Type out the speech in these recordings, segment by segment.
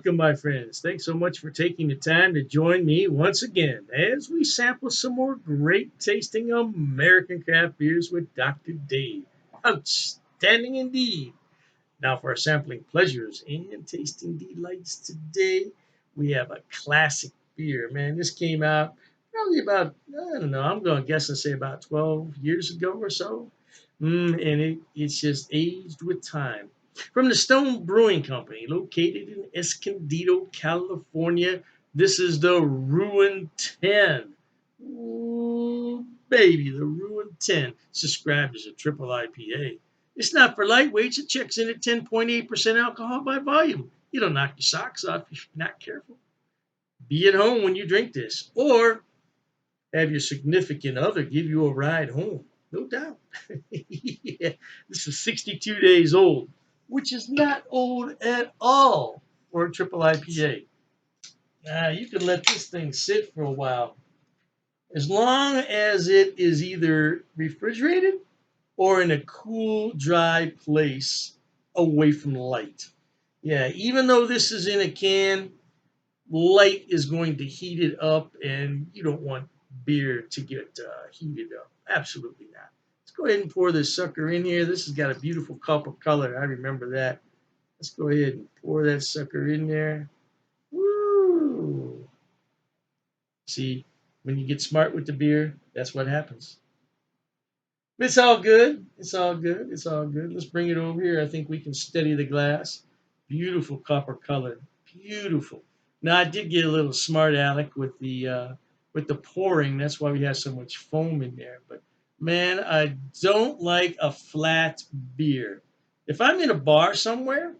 Welcome, my friends. Thanks so much for taking the time to join me once again as we sample some more great tasting American craft beers with Dr. Dave. Outstanding indeed. Now, for our sampling pleasures and tasting delights today, we have a classic beer. Man, this came out probably about, I don't know, I'm going to guess and say about 12 years ago or so. And it's just aged with time. From the Stone Brewing Company, located in Escondido, California, this is the Ruin 10. Ooh, baby, the Ruin 10. It's described as a triple IPA. It's not for lightweights. It checks in at 10.8% alcohol by volume. You don't knock your socks off if you're not careful. Be at home when you drink this, or have your significant other give you a ride home. No doubt. Yeah, this is 62 days old, which is not old at all for a triple IPA. You can let this thing sit for a while. As long as it is either refrigerated or in a cool, dry place away from light. Yeah, even though this is in a can, light is going to heat it up, and you don't want beer to get heated up. Absolutely not. Let's go ahead and pour this sucker in here. This has got a beautiful copper color. I remember that. Let's go ahead and pour that sucker in there. Woo! See, when you get smart with the beer, that's what happens. It's all good. It's all good. It's all good. Let's bring it over here. I think we can steady the glass. Beautiful copper color. Beautiful. Now I did get a little smart aleck with the pouring. That's why we have so much foam in there. But man, I don't like a flat beer. If I'm in a bar somewhere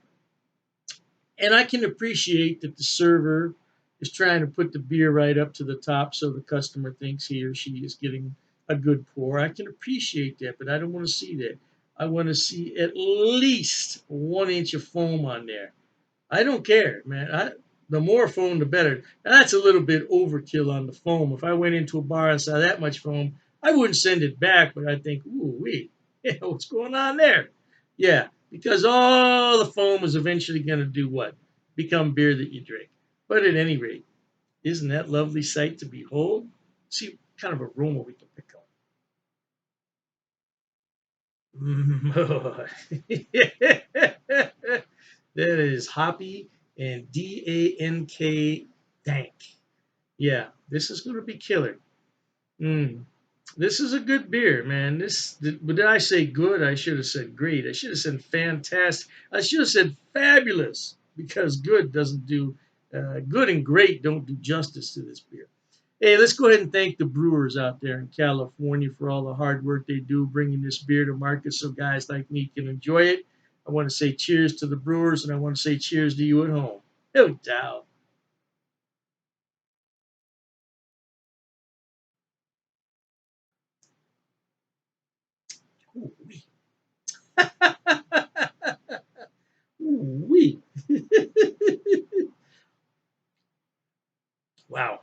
and I can appreciate that the server is trying to put the beer right up to the top so the customer thinks he or she is getting a good pour. I can appreciate that, but I don't want to see that. I want to see at least 1 inch of foam on there. I don't care, man. The more foam, the better. Now, that's a little bit overkill on the foam. If I went into a bar and saw that much foam, I wouldn't send it back, but I think, ooh, wait, what's going on there? Yeah, because all the foam is eventually going to do what? Become beer that you drink. But at any rate, isn't that lovely sight to behold? See what kind of aroma we can pick up. That is hoppy and dank. Yeah, this is going to be killer. Mm. This is a good beer, man. But did I say good? I should have said great. I should have said fantastic. I should have said fabulous, because good and great don't do justice to this beer. Hey, let's go ahead and thank the brewers out there in California for all the hard work they do bringing this beer to market so guys like me can enjoy it. I want to say cheers to the brewers, and I want to say cheers to you at home. No doubt. Ooh-wee. Ooh-wee. Wow.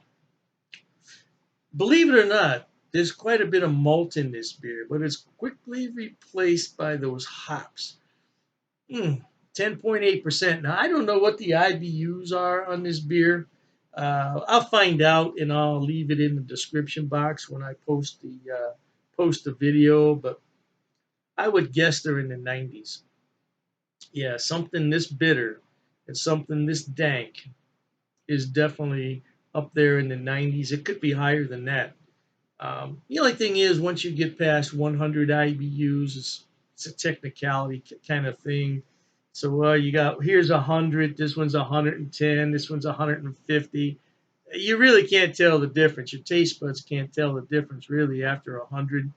Believe it or not, there's quite a bit of malt in this beer, but it's quickly replaced by those hops. 10.8%. Now, I don't know what the IBUs are on this beer. I'll find out, and I'll leave it in the description box when I post the video. But I would guess they're in the 90s. Yeah, something this bitter and something this dank is definitely up there in the 90s. It could be higher than that. The only thing is, once you get past 100 IBUs, it's a technicality kind of thing. So you got, here's 100, this one's 110, this one's 150. You really can't tell the difference. Your taste buds can't tell the difference really after 100.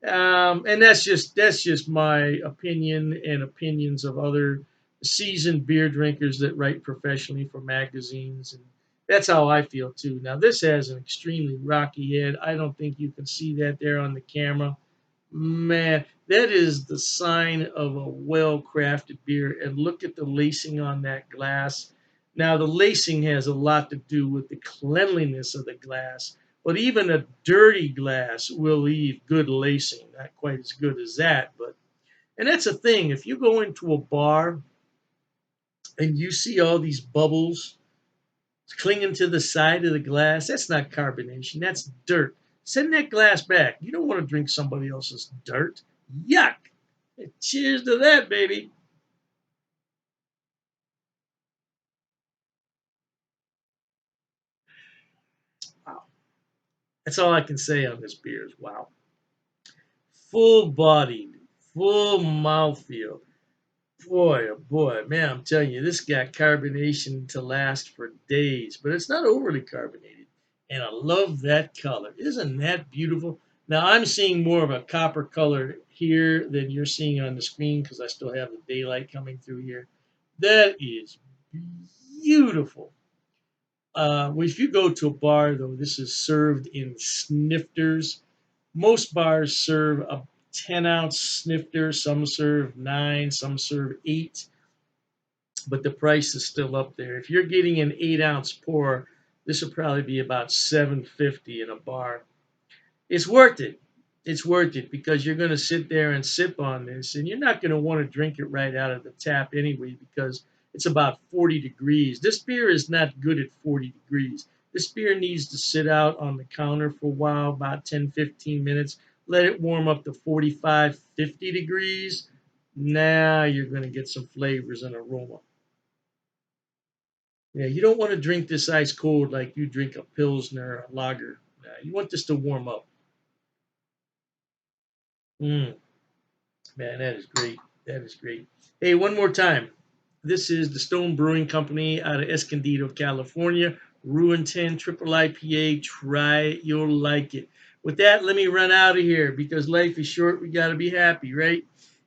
And that's just my opinion and opinions of other seasoned beer drinkers that write professionally for magazines, and that's how I feel too. Now this has an extremely rocky head. I don't think you can see that there on the camera. Man, that is the sign of a well-crafted beer. And look at the lacing on that glass. Now, the lacing has a lot to do with the cleanliness of the glass, but even a dirty glass will leave good lacing. Not quite as good as that, but and that's the thing. If you go into a bar and you see all these bubbles clinging to the side of the glass. That's not carbonation, that's dirt. Send that glass back. You don't want to drink somebody else's dirt. Yuck. Cheers to that, baby. Wow. That's all I can say on this beer is wow. Full bodied, full mouthfeel. Boy, oh boy, man, I'm telling you, this got carbonation to last for days, but it's not overly carbonated. And I love that color. Isn't that beautiful? Now, I'm seeing more of a copper color here than you're seeing on the screen because I still have the daylight coming through here. That is beautiful. If you go to a bar, though, this is served in snifters. Most bars serve a 10-ounce snifter. Some serve 9, some serve 8, but the price is still up there. If you're getting an 8-ounce pour, this will probably be about 750 in a bar. It's worth it. It's worth it because you're going to sit there and sip on this, and you're not going to want to drink it right out of the tap anyway because it's about 40 degrees. This beer is not good at 40 degrees. This beer needs to sit out on the counter for a while, about 10, 15 minutes. Let it warm up to 45, 50 degrees. Now you're going to get some flavors and aroma. Yeah, you don't want to drink this ice cold like you drink a Pilsner or a lager. You want this to warm up. Mm. Man, that is great. That is great. Hey, one more time. This is the Stone Brewing Company out of Escondido, California. Ruin 10 Triple IPA. Try it. You'll like it. With that, let me run out of here because life is short. We got to be happy, right?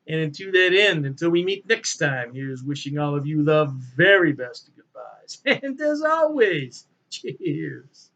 And to that end, until we meet next time, here's wishing all of you the very best of goodbyes. And as always, cheers.